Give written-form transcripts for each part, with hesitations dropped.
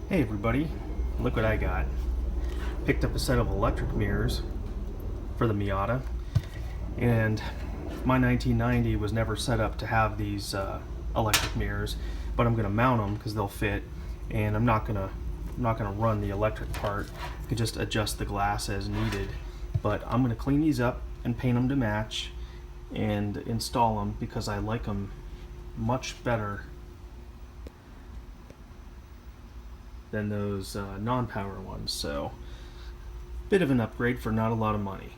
Hey everybody, look what I got. Picked up a set of electric mirrors for the Miata, and my 1990 was never set up to have these electric mirrors, but I'm gonna mount them because they'll fit, and I'm not gonna run the electric part. I can just adjust the glass as needed, but I'm gonna clean these up and paint them to match and install them because I like them much better than those non-power ones. So bit of an upgrade for not a lot of money.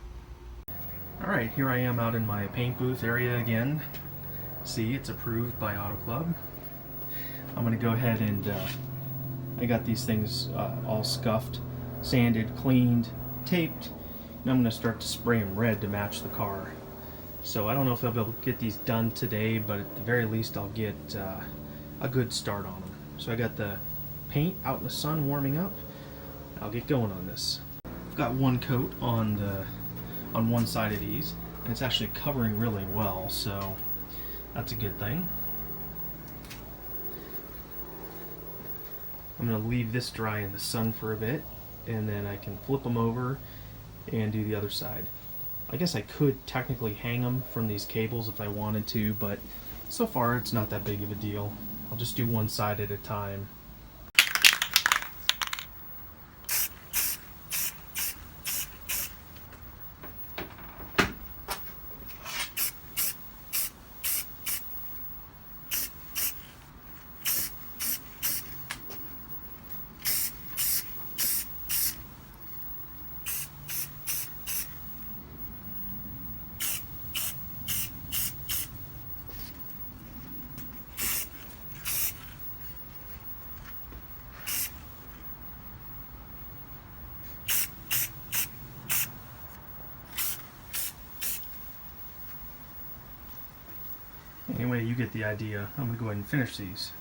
Alright, here I am out in my paint booth area again. See, it's approved by Auto Club. I'm going to go ahead and I got these things all scuffed, sanded, cleaned, taped, and I'm going to start to spray them red to match the car. So I don't know if I'll be able to get these done today, but at the very least I'll get a good start on them. So I got the paint out in the sun warming up. I'll get going on this. I've got one coat on one side of these, and it's actually covering really well, so that's a good thing. I'm going to leave this dry in the sun for a bit, and then I can flip them over and do the other side. I guess I could technically hang them from these cables if I wanted to, but so far it's not that big of a deal. I'll just do one side at a time. Anyway, you get the idea. I'm going to go ahead and finish these.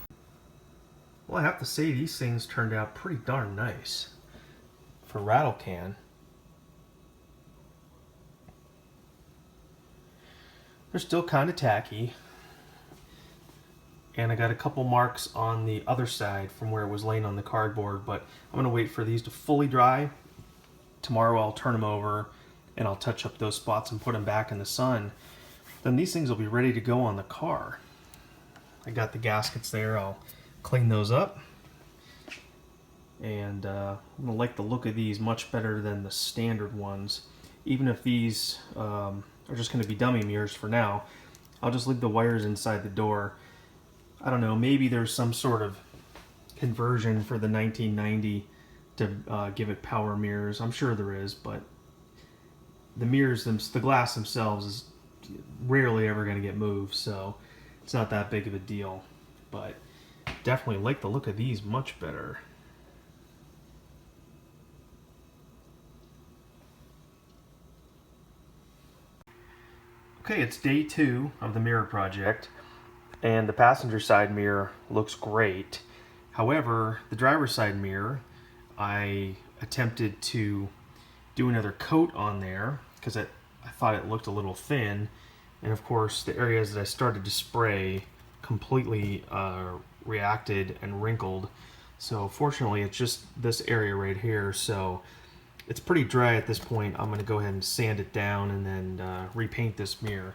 Well, I have to say these things turned out pretty darn nice for rattle can. They're still kind of tacky, and I got a couple marks on the other side from where it was laying on the cardboard, but I'm going to wait for these to fully dry. Tomorrow I'll turn them over and I'll touch up those spots and put them back in the sun. Then these things will be ready to go on the car. I got the gaskets there. I'll clean those up, and I'm gonna like the look of these much better than the standard ones. Even if these are just going to be dummy mirrors for now, I'll just leave the wires inside the door. I don't know, maybe there's some sort of conversion for the 1990 to give it power mirrors. I'm sure there is, but the mirrors, the glass themselves is rarely ever going to get moved, so it's not that big of a deal. But definitely like the look of these much better. Okay, it's day 2 of the mirror project, and the passenger side mirror looks great. However, the driver's side mirror, I attempted to do another coat on there because I thought it looked a little thin, and of course the areas that I started to spray completely reacted and wrinkled. So fortunately it's just this area right here, so it's pretty dry at this point. I'm going to go ahead and sand it down and then repaint this mirror.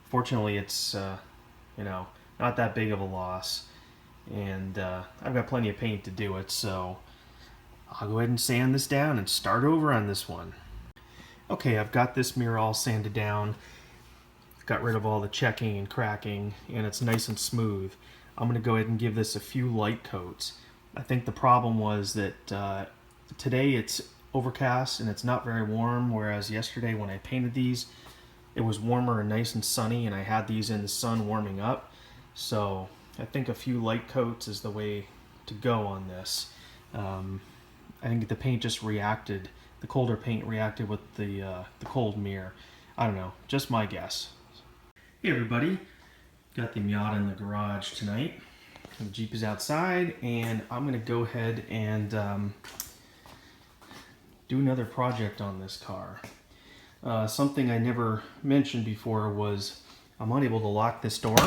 Fortunately it's not that big of a loss, and I've got plenty of paint to do it, so I'll go ahead and sand this down and start over on this one. Okay, I've got this mirror all sanded down, got rid of all the checking and cracking, and it's nice and smooth. I'm going to go ahead and give this a few light coats. I think the problem was that today it's overcast and it's not very warm, whereas yesterday when I painted these, it was warmer and nice and sunny, and I had these in the sun warming up. So I think a few light coats is the way to go on this. I think the paint just reacted. The colder paint reacted with the cold mirror. I don't know, just my guess. Hey everybody, got the Miata in the garage tonight. The Jeep is outside, and I'm going to go ahead and do another project on this car. Something I never mentioned before was I'm unable to lock this door,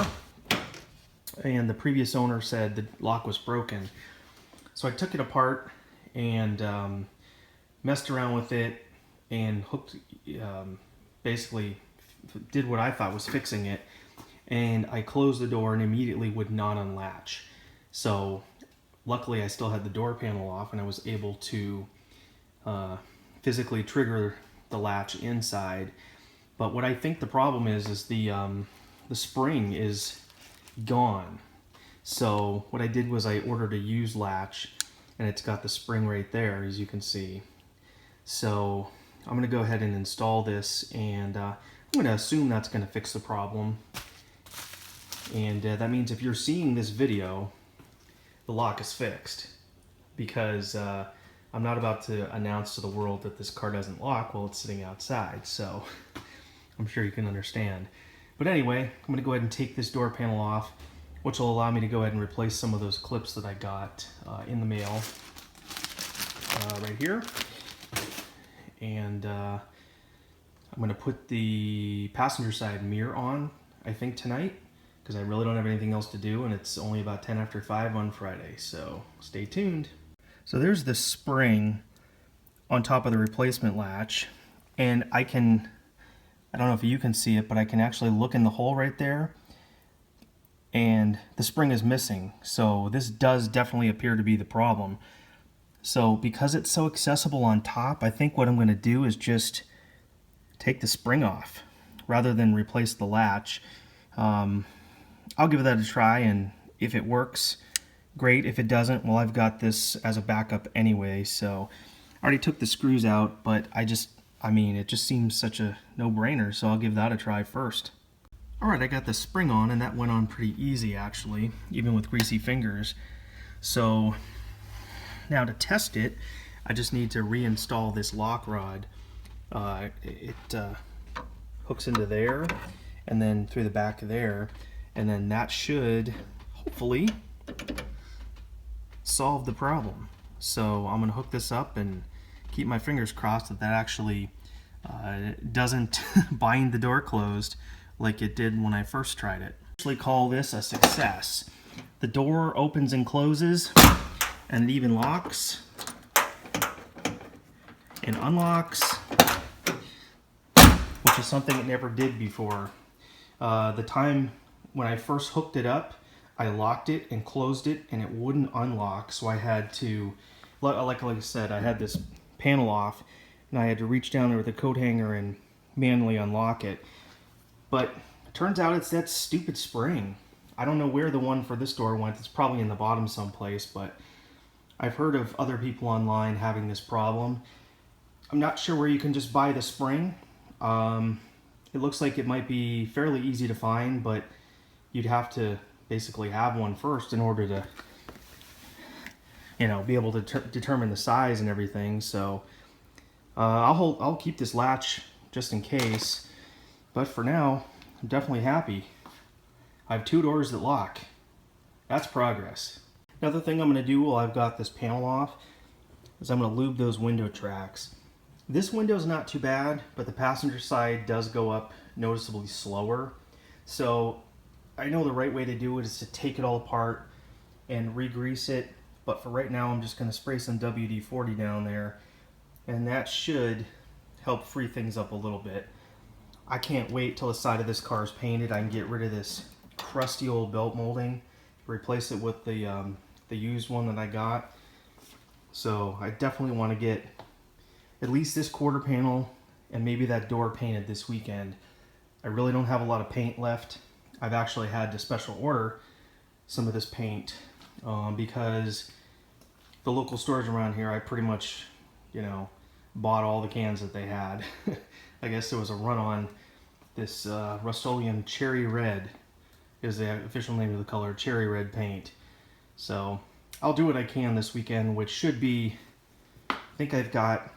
and the previous owner said the lock was broken. So I took it apart and messed around with it and hooked, basically did what I thought was fixing it. And I closed the door and immediately would not unlatch. So luckily I still had the door panel off and I was able to physically trigger the latch inside. But what I think the problem is the spring is gone. So what I did was I ordered a used latch and it's got the spring right there, as you can see. So I'm going to go ahead and install this, and I'm going to assume that's going to fix the problem. And that means if you're seeing this video, the lock is fixed, because I'm not about to announce to the world that this car doesn't lock while it's sitting outside, so I'm sure you can understand. But anyway, I'm going to go ahead and take this door panel off, which will allow me to go ahead and replace some of those clips that I got in the mail right here. And I'm going to put the passenger side mirror on, I think, tonight, because I really don't have anything else to do, and it's only about 10 after 5 on Friday, so stay tuned. So there's the spring on top of the replacement latch, and I don't know if you can see it, but I can actually look in the hole right there, and the spring is missing. So this does definitely appear to be the problem. So because it's so accessible on top, I think what I'm going to do is just take the spring off rather than replace the latch. I'll give that a try, and if it works, great. If it doesn't, well, I've got this as a backup anyway. So I already took the screws out, but it just seems such a no-brainer, so I'll give that a try first. Alright, I got the spring on, and that went on pretty easy actually, even with greasy fingers. So now to test it, I just need to reinstall this lock rod. It hooks into there, and then through the back there, and then that should hopefully solve the problem. So I'm going to hook this up and keep my fingers crossed that that actually doesn't bind the door closed like it did when I first tried it. I actually call this a success. The door opens and closes, and it even locks and unlocks, which is something it never did before. The time when I first hooked it up, I locked it and closed it and it wouldn't unlock, so I had to, like I said, I had this panel off and I had to reach down there with a coat hanger and manually unlock it. But it turns out it's that stupid spring. I don't know where the one for this door went. It's probably in the bottom someplace, but I've heard of other people online having this problem. I'm not sure where you can just buy the spring. It looks like it might be fairly easy to find, but you'd have to basically have one first in order to, be able to determine the size and everything. So I'll keep this latch just in case. But for now, I'm definitely happy. I have 2 doors that lock. That's progress. Another thing I'm going to do while I've got this panel off is I'm going to lube those window tracks. This window's not too bad, but the passenger side does go up noticeably slower. So I know the right way to do it is to take it all apart and re-grease it. But for right now, I'm just going to spray some WD-40 down there, and that should help free things up a little bit. I can't wait till the side of this car is painted. I can get rid of this crusty old belt molding, replace it with the used one that I got. So I definitely want to get at least this quarter panel and maybe that door painted this weekend. I really don't have a lot of paint left. I've actually had to special order some of this paint because the local stores around here, I pretty much, bought all the cans that they had. I guess there was a run on this Rust-Oleum Cherry Red is the official name of the color, Cherry Red paint. So I'll do what I can this weekend, which should be, I think I've got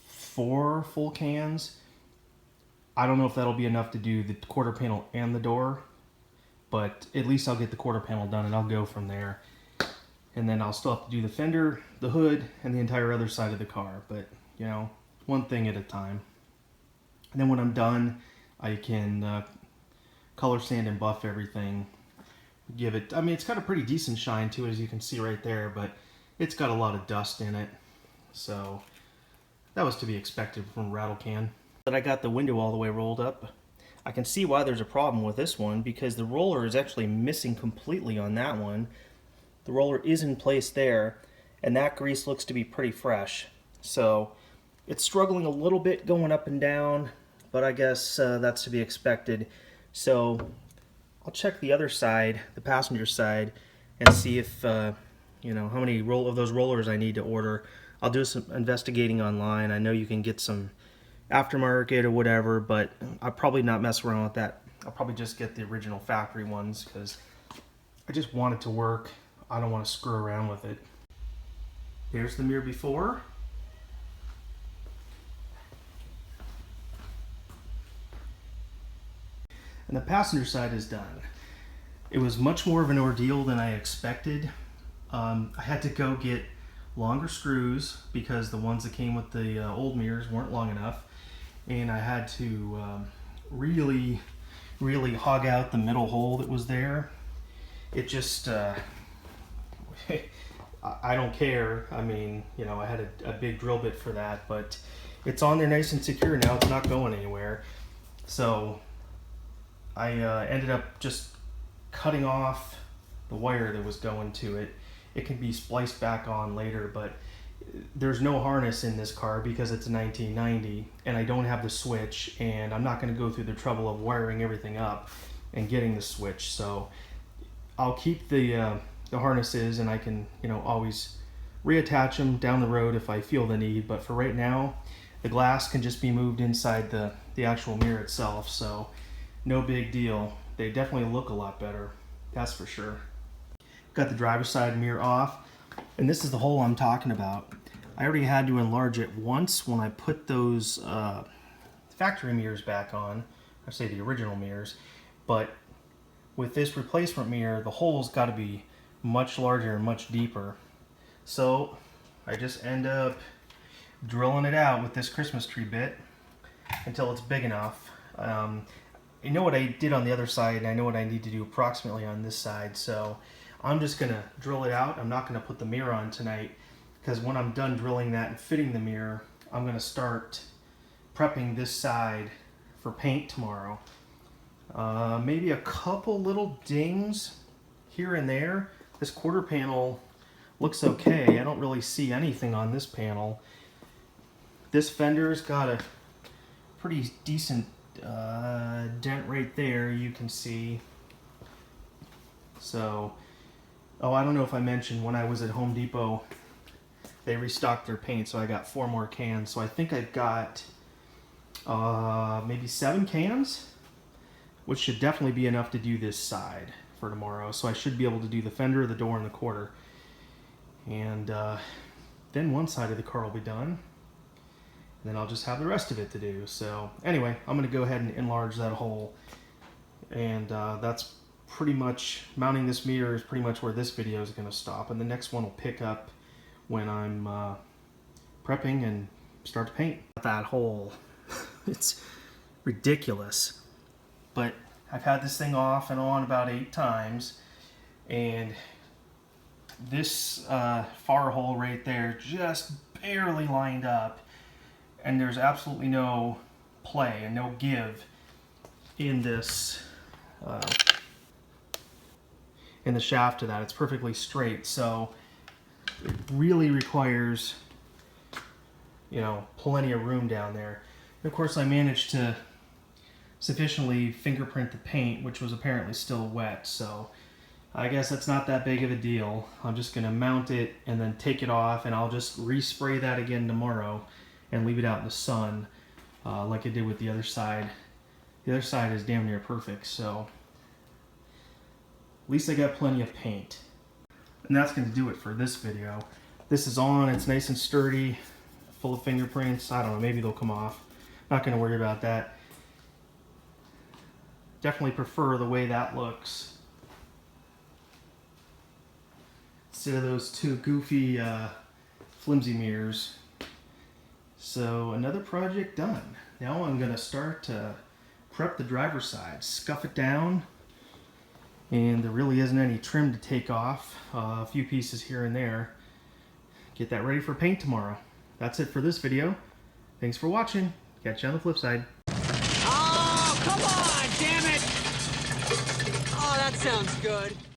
4 full cans. I don't know if that'll be enough to do the quarter panel and the door, but at least I'll get the quarter panel done and I'll go from there. And then I'll still have to do the fender, the hood, and the entire other side of the car, but one thing at a time. And then when I'm done, I can color sand and buff everything. Give it, it's got a pretty decent shine to it, as you can see right there, but it's got a lot of dust in it. So that was to be expected from a rattle can. But I got the window all the way rolled up. I can see why there's a problem with this one, because the roller is actually missing completely on that one. The roller is in place there, and that grease looks to be pretty fresh. So it's struggling a little bit going up and down, but I guess that's to be expected. So I'll check the other side, the passenger side, and see if you know, how many of those rollers I need to order. I'll do some investigating online. I know you can get some aftermarket or whatever, but I'll probably not mess around with that. I'll probably just get the original factory ones because I just want it to work. I don't want to screw around with it. Here's the mirror before. And the passenger side is done. It was much more of an ordeal than I expected. I had to go get longer screws because the ones that came with the old mirrors weren't long enough. And I had to really hog out the middle hole that was there. It just, I don't care. I mean, you know, I had a big drill bit for that, but it's on there nice and secure now. It's not going anywhere. So I ended up just cutting off the wire that was going to it. It can be spliced back on later, but there's no harness in this car because it's a 1990 and I don't have the switch, and I'm not going to go through the trouble of wiring everything up and getting the switch. So I'll keep the harnesses, and I can, you know, always reattach them down the road if I feel the need. But for right now, the glass can just be moved inside the actual mirror itself, so no big deal. They definitely look a lot better, that's for sure. Got the driver's side mirror off, and this is the hole I'm talking about. I already had to enlarge it once when I put those factory mirrors back on. I say the original mirrors, but with this replacement mirror, the hole's got to be much larger and much deeper. So I just end up drilling it out with this Christmas tree bit until it's big enough. I know what I did on the other side, and I know what I need to do approximately on this side, so I'm just going to drill it out. I'm not going to put the mirror on tonight, because when I'm done drilling that and fitting the mirror, I'm going to start prepping this side for paint tomorrow. Maybe a couple little dings here and there. This quarter panel looks okay. I don't really see anything on this panel. This fender's got a pretty decent dent right there, you can see. So, oh, I don't know if I mentioned, when I was at Home Depot, they restocked their paint, so I got 4 more cans. So I think I've got maybe 7 cans, which should definitely be enough to do this side for tomorrow. So I should be able to do the fender, the door, and the quarter. And then one side of the car will be done. Then I'll just have the rest of it to do. So anyway, I'm going to go ahead and enlarge that hole. And that's pretty much, mounting this mirror is pretty much where this video is going to stop. And the next one will pick up when I'm prepping and start to paint. That hole, it's ridiculous. But I've had this thing off and on about 8 times. And this far hole right there just barely lined up. And there's absolutely no play and no give in this, in the shaft to that. It's perfectly straight, so it really requires, you know, plenty of room down there. And of course, I managed to sufficiently fingerprint the paint, which was apparently still wet, so I guess that's not that big of a deal. I'm just going to mount it and then take it off, and I'll just respray that again tomorrow and leave it out in the sun like I did with the other side. The other side is damn near perfect, so at least I got plenty of paint. And that's going to do it for this video. This is on, it's nice and sturdy, full of fingerprints. I don't know, maybe they'll come off. Not going to worry about that. Definitely prefer the way that looks instead of those 2 goofy flimsy mirrors. So another project done. Now I'm going to start to prep the driver's side, scuff it down, and there really isn't any trim to take off. A few pieces here and there, get that ready for paint tomorrow. That's it for this video. Thanks for watching. Catch you on the flip side. Oh, come on, damn it! Oh, that sounds good.